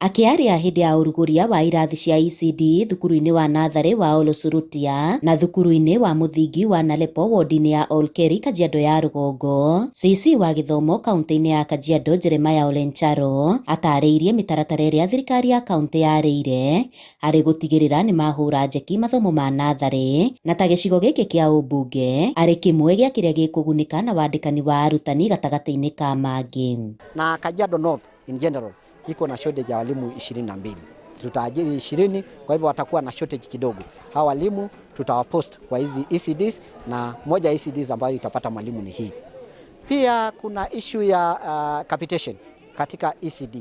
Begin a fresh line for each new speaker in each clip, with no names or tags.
Akiaria hindi ya uruguria wa irathi cia ECD thukuru-ini wa Natharĩ wa Olosurutia na thukuru-ini wa muthingi wa Nalepo wodi-ini ya Olkeri Kajiado ya Rũgongo, CC wa gĩthomo kaunti-ini ya Kajiado Jeremiah Ole Ncharo atarĩirie mĩtaratara ĩrĩa thirikari ya kaunti yarĩire harĩ gũtigĩrĩra nĩ mahũra njeki mathomo ma Natharĩ na ta gĩcigo gĩkĩ kĩa ũmbunge arĩ kĩmwe gĩa kĩrĩa gĩkũgunĩka na wandĩkani wa arutani gatagatĩ-inĩ ka mangĩ.
Na Kajiado North in general iko na shortage ya walimu 22. Tutaajiri 20, kwa hivyo watakuwa na shortage kidogo. Hawa walimu tutawapost kwa hizi ECDs na moja ECDs ambayo itapata mwalimu ni hii. Pia kuna issue ya capitation katika ECD.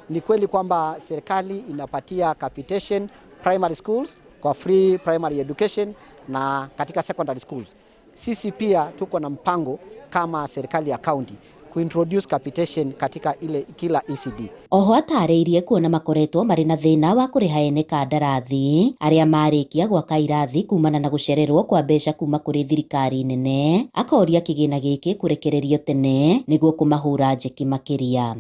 Ni kweli kwamba serikali inapatia capitation primary schools kwa free primary education na katika secondary schools. Sisi pia tuko na mpango kama serikali ya county kuintroduce capitation katika kila ECD.
Oho atarĩirie kuona makoretwo marĩ na thĩna wa kũrĩha ene kandarathi arĩa marĩkia gwaka irathi kumana na gũcererwo kwa mbeca kuma kũrĩ thirikari nene, akoria kĩgĩna gĩkĩ kũrekererio tene nĩguo kũmahũra njeki makĩria.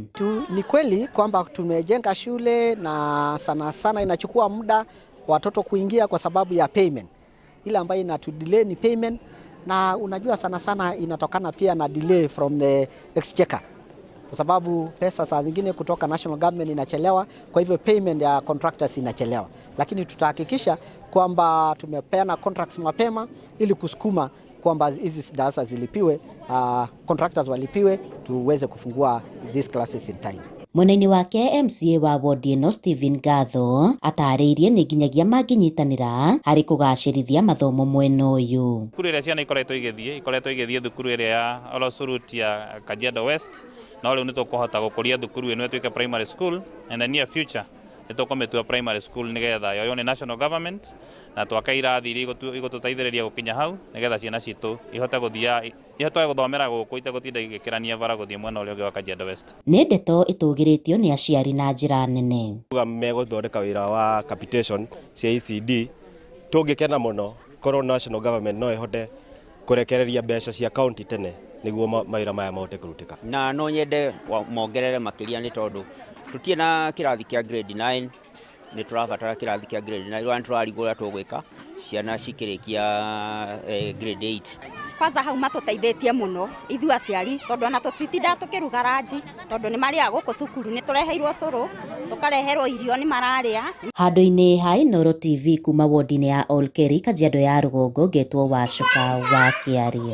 Ni kweli kwamba tumejenga shule na sana sana inachukua muda watoto kuingia kwa sababu ya payment. Ile ambayo inatudelay ni payment. Na unajua sana sana inatokana pia na delay from the exchequer. Kwa sababu pesa saa zingine kutoka national government inachelewa, kwa hivyo payment ya contractors inachelewa. Lakini tutahakikisha kwamba tumepeana contracts mapema ili kusukuma kwamba hizi darasa zilipiwe, contractors walipiwe tuweze kufungua these classes in time.
Mwena-inĩ wake MCA wa wodi ĩno Stephen Gatho atarĩirie nĩ nginyagia mangĩnyitanĩra harĩ kũgacĩrithia mathomo mwena ũyũ.
Thukuru ĩrĩa ciana ikoretwo igĩthiĩ thukuru ĩrĩa ya Olosurutia Kajiado West, no rĩu nĩ tũkũhota gũkũria thukuru ĩno ĩtuĩke primary school in the near future. Nĩ tũkũmĩtua primary school nĩgetha yoywo nĩ national government na twaka irathi iria igũtũteithĩrĩria gũkinya hau nĩgetha ciana citũ ihote gũthomera gũkũ itegũtinda igĩkĩrania bara gũthiĩ mwena ũrĩa ũngĩ wa Kajiado West.
Nĩ ndeto ĩtũgĩrĩtio nĩ aciari na njĩra nene.
Megũthondeka wĩra wa capitation cia ECD, tũngĩkena mũno korwo national government no ĩhote kũrekereria mbeca cia county tene nĩguo mawĩra maya mahote kũrutĩka.
Na no nyende mongerere makĩria nĩ tondũ tutie na kĩrathi kĩa grade 9 nĩ tũrabatara kĩrathi kĩa grade 9 rwa tũrarigũra tũgwĩka ciana cikĩrĩkia grade 8.
Kwanza hau matũteithĩtie mũno ithuĩ aciari tondũ ona tũtitinda tũkĩruga ranji tondũ nĩ marĩa gũkũ cukuru nĩ tũreheirwo cũrũ tũkareherwo irio nĩ mararĩa.
Handũ-inĩ ha Inooro TV kuma wodi-inĩ ya Olkeri Kajiado ya Rũgongo, ngetwo Wacuka wa Kĩarie.